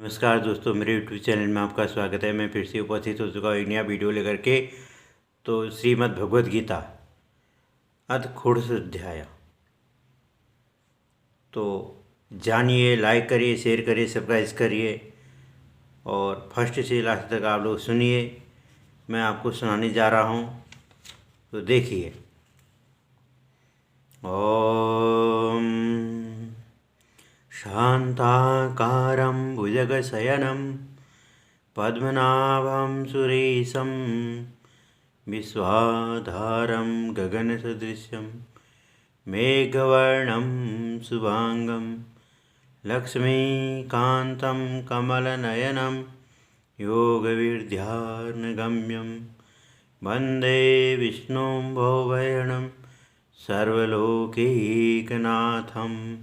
नमस्कार दोस्तों, मेरे यूट्यूब चैनल में आपका स्वागत है। मैं फिर से उपस्थित हो चुका हूँ एक नया वीडियो लेकर के। तो श्रीमद् भगवद गीता अथ षोडश अध्याय। तो जानिए, लाइक करिए, शेयर करिए, सब्सक्राइब करिए और फर्स्ट से लास्ट तक आप लोग सुनिए। मैं आपको सुनाने जा रहा हूँ, तो देखिए। ओम शांताकारं भुजगशयनं पद्मनाभं सुरेशं विश्वाधारं गगनसदृशं मेघवर्णं शुभांगं लक्ष्मीकान्तं कमलनयनं योगविद्यार्नगम्यं वन्दे विष्णुं भवभयणं सर्वलोकैकनाथम्।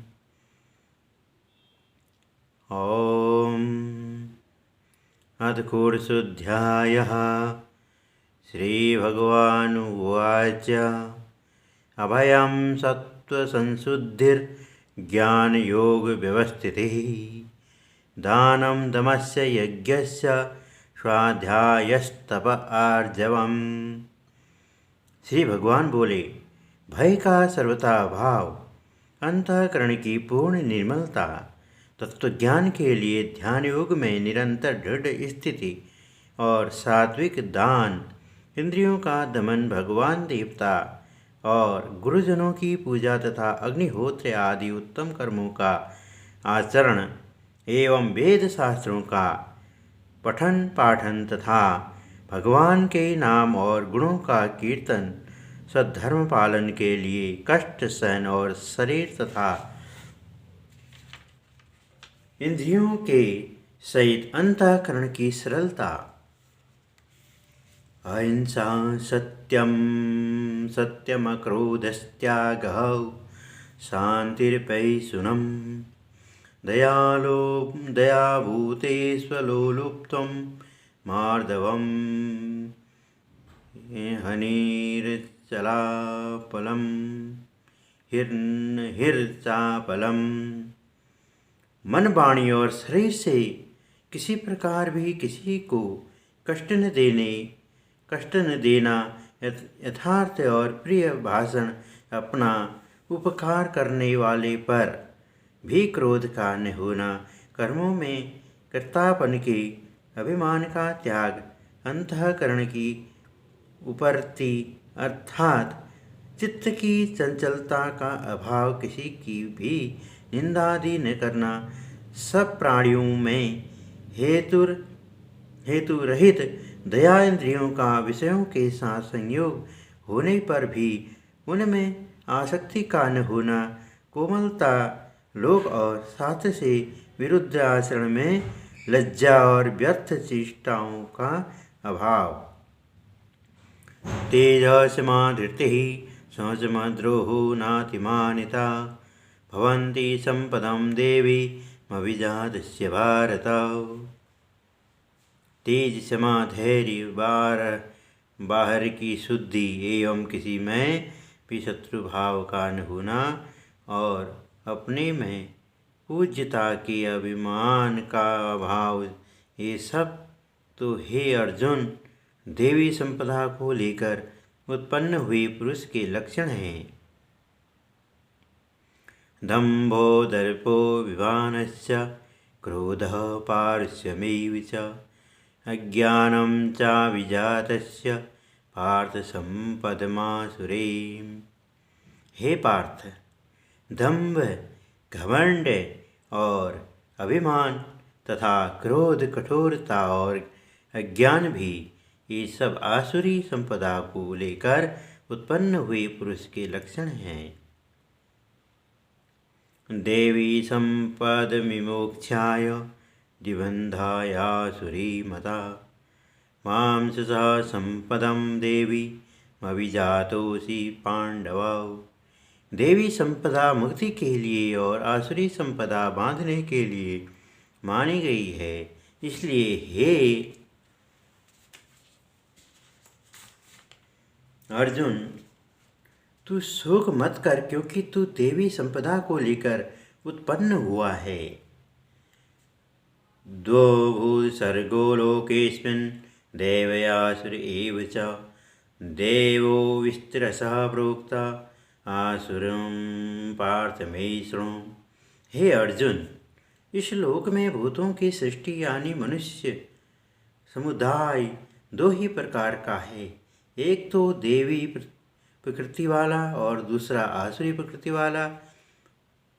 ॐ अथ षोडशोऽध्यायः। श्रीभगवानुवाच अभयं सत्त्वसंशुद्धिर्ज्ञानयोगव्यवस्थितिः दानं दमस्य यज्ञस्य स्वाध्यायस्तप आर्जवम्। श्री भगवान बोले, भय का सर्वथा अभाव, अंतःकरण की पूर्ण निर्मलता, तत्वज्ञान के लिए ध्यान योग में निरंतर दृढ़ स्थिति और सात्विक दान, इंद्रियों का दमन, भगवान देवता और गुरुजनों की पूजा तथा अग्निहोत्र आदि उत्तम कर्मों का आचरण एवं वेद शास्त्रों का पठन पाठन तथा भगवान के नाम और गुणों का कीर्तन, सद्धर्म पालन के लिए कष्ट सहन और शरीर तथा इंद्रियों के सहित अंतःकरण की सरलता, अहिंसा, सत्यम, सत्यमक्रोधस्त्यागः, शांतिर्पैशुनम्, दयाभूतेष्वलोलुप्त्वं, मार्दवम्, हनिर्चलापलम्, हिर्चापलम्। मन, वाणी और शरीर से किसी प्रकार भी किसी को कष्ट न देना, यथार्थ और प्रिय भाषण, अपना उपकार करने वाले पर भी क्रोध का न होना, कर्मों में कर्तापन के अभिमान का त्याग, अंतःकरण की उपरति अर्थात चित्त की चंचलता का अभाव, किसी की भी निंदादि न करना, सब प्राणियों में हेतु रहित दया, इंद्रियों का विषयों के साथ संयोग होने पर भी उनमें आसक्ति का न होना, कोमलता, लोक और शास्त्र से विरुद्ध आचरण में लज्जा और व्यर्थ चेष्टाओं का अभाव, तेजस्मा धृतिः संयमद्रोहो नातिमानिता भवन्ति संपदं देवी मविजातस्य भारत। तेज, क्षमा, धैर्य, बाहर की शुद्धि एवं किसी में भी शत्रु भाव का न होना और अपने में पूज्यता के अभिमान का अभाव, ये सब तो हे अर्जुन देवी संपदा को लेकर उत्पन्न हुए पुरुष के लक्षण हैं। दंभो दर्पो विमानस्य क्रोधः पारुष्यमेव च अज्ञानं चाभिजातस्य पार्थ संपदमासुरीम्। हे पार्थ, दंभ, घमंड और अभिमान तथा क्रोध, कठोरता और अज्ञान भी, ये सब आसुरी संपदा को लेकर उत्पन्न हुए पुरुष के लक्षण हैं। देवी संपदविमोक्षाय निबन्धायासुरी मता मांससा संपदं देवी मविजातोऽसि पांडव। देवी संपदा मुक्ति के लिए और आसुरी संपदा बांधने के लिए मानी गई है। इसलिए हे अर्जुन, तू शोक मत कर, क्योंकि तू देवी संपदा को लेकर उत्पन्न हुआ है। द्वौ भूसर्गो लोकेऽस्मिन् देवयासुर एव च। देवो विस्तरसः प्रोक्ता आसुरं पार्थ मे शृणु। हे अर्जुन, इस लोक में भूतों की सृष्टि यानी मनुष्य समुदाय दो ही प्रकार का है। एक तो देवी प्रकृति वाला और दूसरा आसुरी प्रकृति वाला।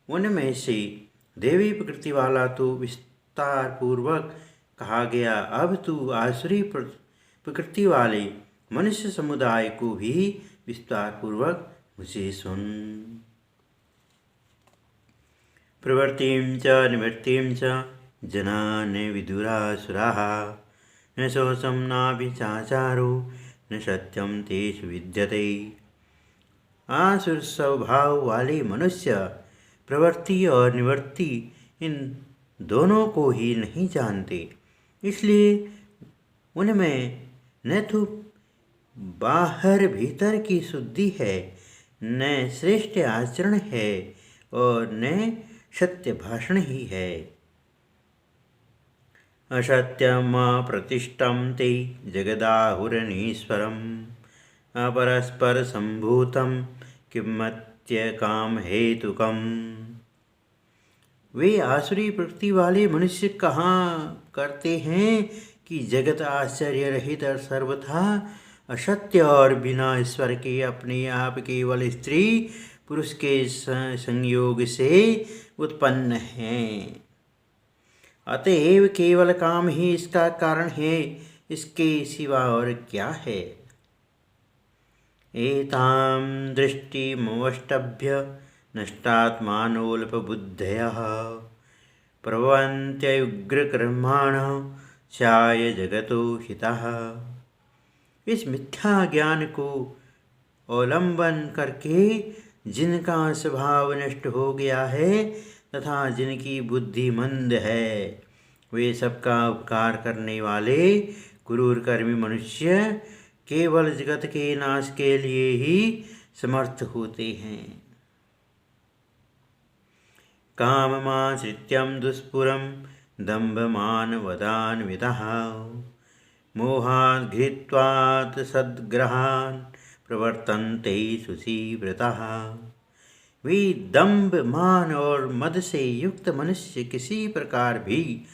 उनमें से देवी प्रकृति वाला तो विस्तार पूर्वक कहा गया। अब तू आसुरी प्रकृति वाले मनुष्य समुदाय को भी विस्तार पूर्वक मुझे सुन। प्रवृत्तिं च निवृत्तिं च जनान् विदुरासुराः। न शोषं नापि चाचारो न सत्यं तेषु विद्यते। आसुर स्वभाव वाले मनुष्य प्रवृत्ति और निवृत्ति इन दोनों को ही नहीं जानते, इसलिए उनमें न तो बाहर भीतर की शुद्धि है, न श्रेष्ठ आचरण है और न सत्य भाषण ही है। असत्यम प्रतिष्ठं ते जगदाहुरनीश्वरम् अपरस्पर संभूतं किमत्य काम हेतुकम्। वे आसुरी प्रकृति वाले मनुष्य कहाँ करते हैं कि जगत आश्चर्य रहित और सर्वथा असत्य और बिना ईश्वर के अपने आप केवल स्त्री पुरुष के संयोग से उत्पन्न हैं। अतएव केवल काम ही इसका कारण है, इसके सिवा और क्या है। एतां दृष्टिमवष्टभ्य नष्टात्मानोऽल्पबुद्धयः प्रभवन्त्युग्रकर्माणः स्याय जगतो हितः। इस मिथ्या ज्ञान को अवलंबन करके जिनका स्वभाव नष्ट हो गया है तथा जिनकी बुद्धि मंद है, वे सबका उपकार करने वाले क्रूर कर्मी मनुष्य केवल जगत के नाश के लिए ही समर्थ होते हैं। काममाश्रित्यं दुष्पुरं दम्भमानवदान्वितः मोहात् घृत्वात् सद्ग्रहान् प्रवर्तन्ते शुचिव्रतः। वे दंभ, मान और मद से युक्त मनुष्य किसी प्रकार भी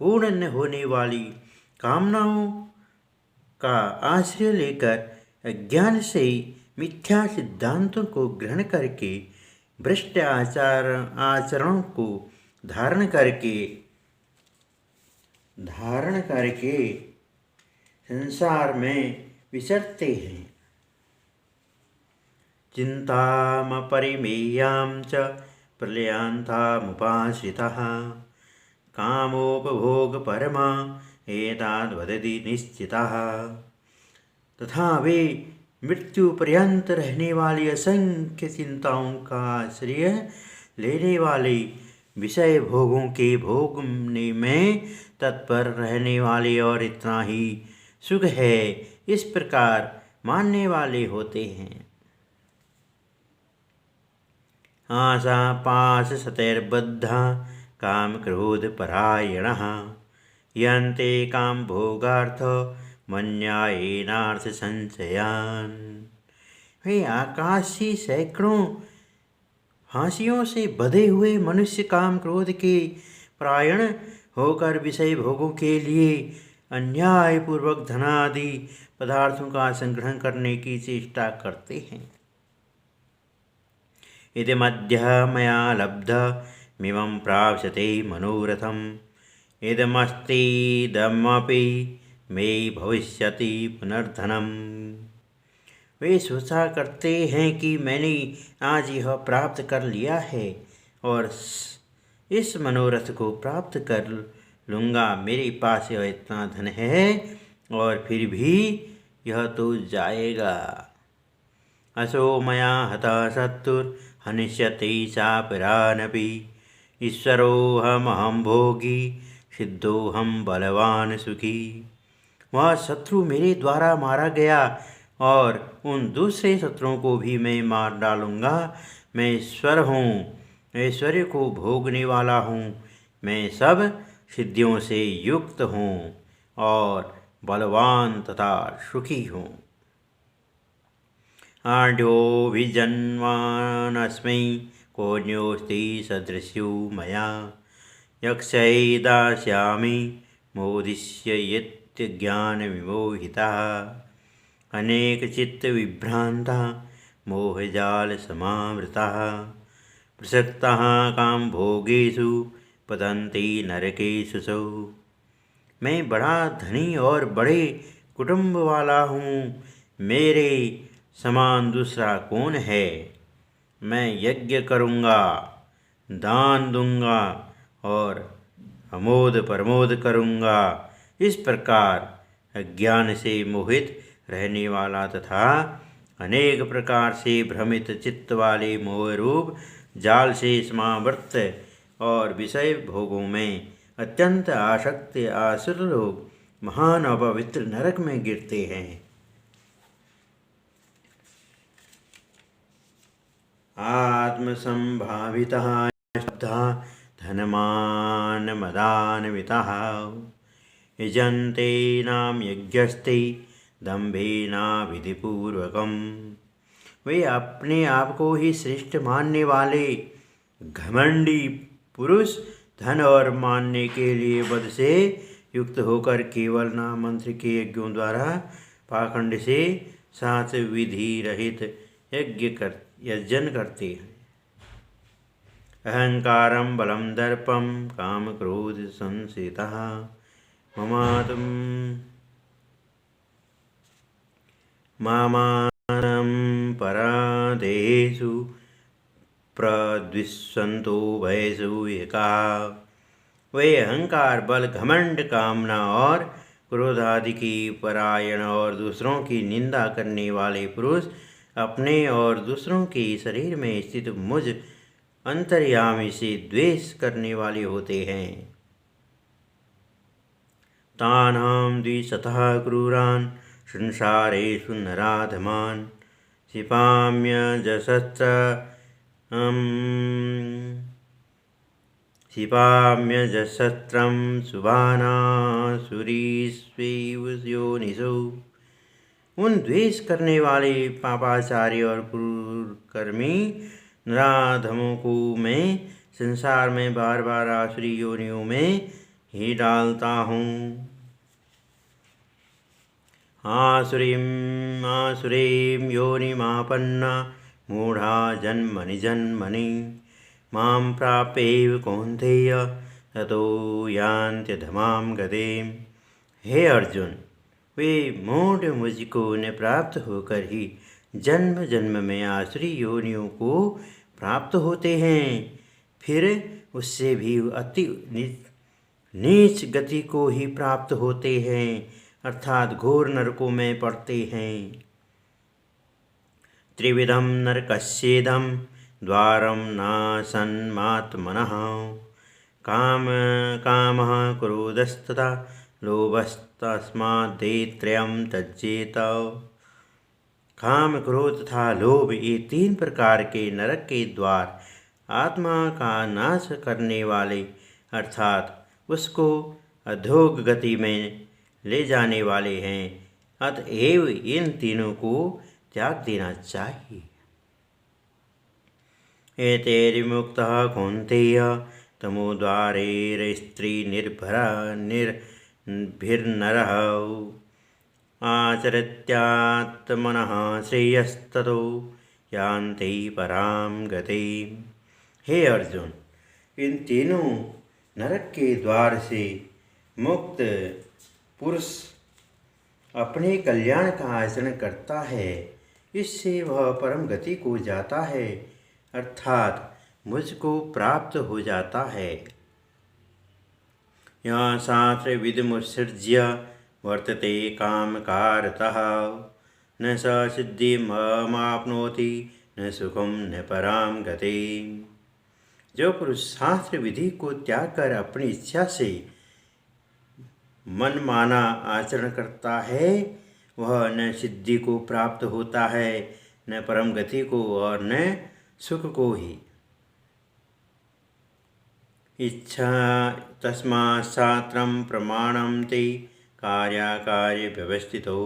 पूर्ण न होने वाली कामनाओं का आश्रय लेकर अज्ञान से मिथ्या सिद्धांतों को ग्रहण करके भ्रष्ट आचरणों को धारण करके संसार में विचरते हैं। चिन्तामपरिमेयां च प्रलयान्तामुपाश्रितः कामोपभोगपरमा एताद्वदति निश्चितः। तथा वे मृत्यु पर्यंत रहने वाली असंख्य चिंताओं का आश्रय लेने वाले विषय भोगों के भोगने में तत्पर रहने वाले और इतना ही सुख है इस प्रकार मानने वाले होते हैं। आशा पाश सतैर्बद्धा काम क्रोध परायणः यन्ते काम भोगार्थ मन्यायेनार्थ संशयान्। वे आकाशी सैकड़ों फांसियों से बंधे हुए मनुष्य काम क्रोध के परायण होकर विषय भोगों के लिए अन्यायपूर्वक धनादि पदार्थों का संग्रहण करने की चेष्टा करते हैं। इदमद्य मया लब्धमिमं प्राप्स्यते मनोरथम् इदमस्तीदमपि मे भविष्यति पुनर्धनम्। वे सोचा करते हैं कि मैंने आज यह प्राप्त कर लिया है और इस मनोरथ को प्राप्त कर लूँगा। मेरे पास यह इतना धन है और फिर भी यह तो जाएगा। असो मया हतः शत्रुर्हनिष्यते चापरानपि ईश्वरोऽहमहं भोगी सिद्धोऽहं बलवान सुखी। वह शत्रु मेरे द्वारा मारा गया और उन दूसरे शत्रुओं को भी मैं मार डालूँगा। मैं ईश्वर हूँ, ऐश्वर्य को भोगने वाला हूँ। मैं सब सिद्धियों से युक्त हों और बलवान तथा सुखी हों। आढ्योऽभिजन्वानस्मै कोऽन्योऽस्ति सदृशो मया यक्षै दास्यामि मोदिष्य यज्ञानविमोहिताः अनेकचित्तविभ्रान्ता मोहजालसमावृताः प्रसक्ताः कामभोगेषु पतन्ति नरकेषु सौ। मैं बड़ा धनी और बड़े कुटुंब वाला हूँ, मेरे समान दूसरा कौन है। मैं यज्ञ करूँगा, दान दूंगा और अमोद प्रमोद करूँगा। इस प्रकार अज्ञान से मोहित रहने वाला तथा अनेक प्रकार से भ्रमित चित्त वाले मोहरूप जाल से समावृत और विषय भोगों में अत्यंत आसक्त आसुर लोग महान अपवित्र नरक में गिरते हैं। आत्मसंभावितः शब्दा धनमान मदान्विताः यजन्ते नाम यज्ञस्ते दम्भेना विधिपूर्वकम्। वे अपने आप को ही श्रेष्ठ मानने वाले घमंडी पुरुष धन और मानने के लिए वध से युक्त होकर केवल नाम मंत्र के यज्ञों द्वारा पाखंड से साथ विधि रहित यज्ञ करते हैं। अहंकारं बलं दर्पं काम क्रोध संश्रितः मामानं परादेषु प्रद्विषन्तो भयेषु एकाः। वे अहंकार, बल, घमंड, कामना और क्रोध आदि की परायण और दूसरों की निंदा करने वाले पुरुष अपने और दूसरों के शरीर में स्थित मुझ अंतर्यामी से द्वेष करने वाले होते हैं। तानां द्विषतः क्रूरान् संसारेषु नराधमान् क्षिपाम्यजसत्रं सुबानासुरीष्वेव योनिषु। उन द्वेष करने वाले पापाचारी और क्रूरकर्मी नराधमों को मैं संसार में बार बार आसुरी योनियों में ही डालता हूँ। आसुरीं योनिमापन्ना मूढ़ा जन्मनि जन्मनि मां प्राप्यैव कौन्तेय ततो यान्त्यधमां गतिम्। हे अर्जुन, वे मूढ़ मुझको न प्राप्त होकर ही जन्म जन्म में आसुरी योनियों को प्राप्त होते हैं, फिर उससे भी अति नीच गति को ही प्राप्त होते हैं, अर्थात घोर नरकों में पड़ते हैं। त्रिविधं नरकस्येदं द्वारं नासन्मात्मनः कामः क्रोधस्तथा लोभस्तस्मादेत्रयं त्यजेत। काम, क्रोध तथा लोभ, ये तीन प्रकार के नरक के द्वार आत्मा का नाश करने वाले अर्थात उसको अधोग गति में ले जाने वाले हैं। अतएव इन तीनों को त्याग देना चाहिए। एतैर्विमुक्तः कौन्तेय तमोद्वारैस्त्रीनिर्भरनिर्भिर्नरः आचरत्यात्मनः श्रेयस्ततो यान्ति परां गतिम्। हे अर्जुन, इन तीनों नरक के द्वार से मुक्त पुरुष अपने कल्याण का आचरण करता है, इससे वह परम गति को जाता है, अर्थात मुझको प्राप्त हो जाता है। यहाँ शास्त्र विधिमुत्सृज्य वर्तते कामकारतः न स सिद्धिमवाप्नोति न सुखम न पराम गतिम्। जो पुरुष शास्त्र विधि को त्याग कर अपनी इच्छा से मनमाना आचरण करता है, वह न सिद्धि को प्राप्त होता है, न परम गति को और न सुख को ही। इच्छा तस्मात् शास्त्रं प्रमाणं ते कार्याकार्यव्यवस्थितौ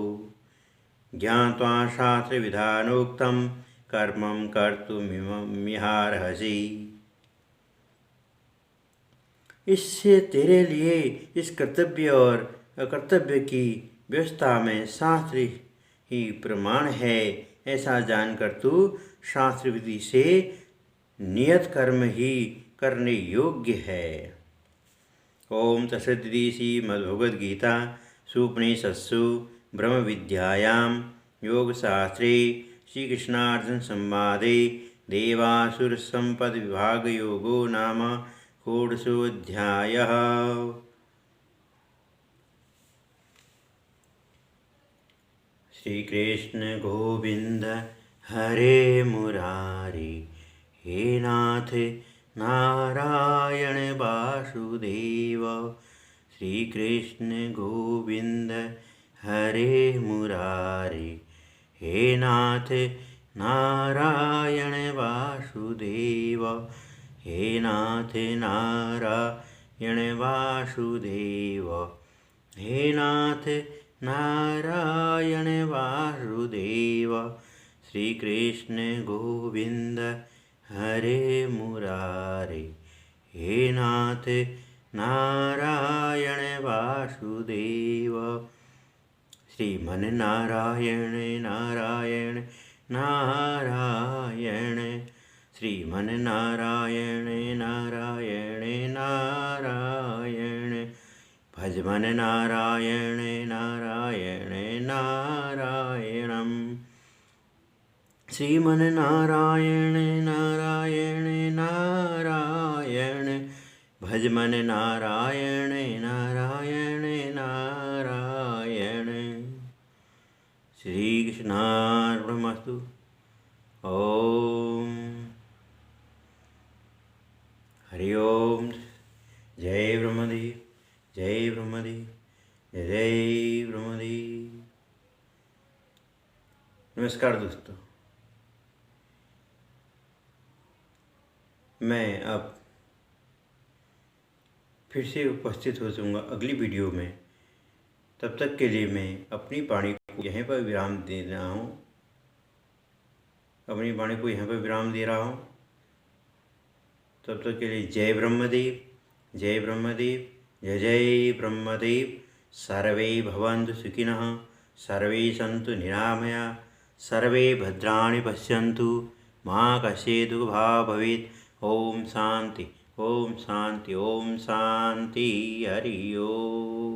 ज्ञात्वा शास्त्रविधानोक्तं कर्मं कर्तुमिहार्हसि। इससे तेरे लिए इस कर्तव्य और अकर्तव्य की व्यवस्था में शास्त्र ही प्रमाण है, ऐसा जानकर तू शास्त्र विधि से नियत कर्म ही करने योग्य है। ओम तत्सदिति श्रीमद्भगवद्गीता सुपनिषत्सु ब्रह्म विद्यायां योगशास्त्रे श्रीकृष्णार्जुन संवादे देवासुर संपद विभाग योगो नाम षोडशोऽध्यायः। श्रीकृष्ण गोविंद हरे मुरारी, हे नाथ नारायण वासुदेव। श्रीकृष्ण गोविंद हरे मुरारी, हे नाथ नारायण वासुदेव। हे नाथ नारायण वासुदेव, हे नाथ नारायण वासुदेव। श्रीकृष्ण गोविंद हरे मुरारे, हे नाथ नारायण वासुदेव। श्रीमन नारायण नारायण नारायण, श्रीमन नारायण नारायण नारायण। भजमन नारायण नारायण नारायणं, श्रीमन नारायण नारायण नारायण। भजमन नारायण नारायण नारायण। श्रीकृष्णार्पणमस्तु। ओम हरि ओम। जय ब्रह्मदेव, जय ब्रह्मदेव, जय ब्रह्मदेव। नमस्कार दोस्तों, मैं अब फिर से उपस्थित हो जाऊँगा अगली वीडियो में। तब तक के लिए मैं अपनी वाणी को यहीं पर विराम दे रहा हूँ, अपनी वाणी को यहाँ पर विराम दे रहा हूँ। तब तक के लिए जय ब्रह्मदेव, जय ब्रह्मदेव, जय जय ब्रह्मदेव। सर्वे भवन्तु सुखिनः, सर्वे सन्तु निरामया, सर्वे भद्राणि पश्यन्तु, मा कश्चित् दुःखभाग् भवेत्। ओम शांति, ओम शांति, ओम शांति। हरि ओम।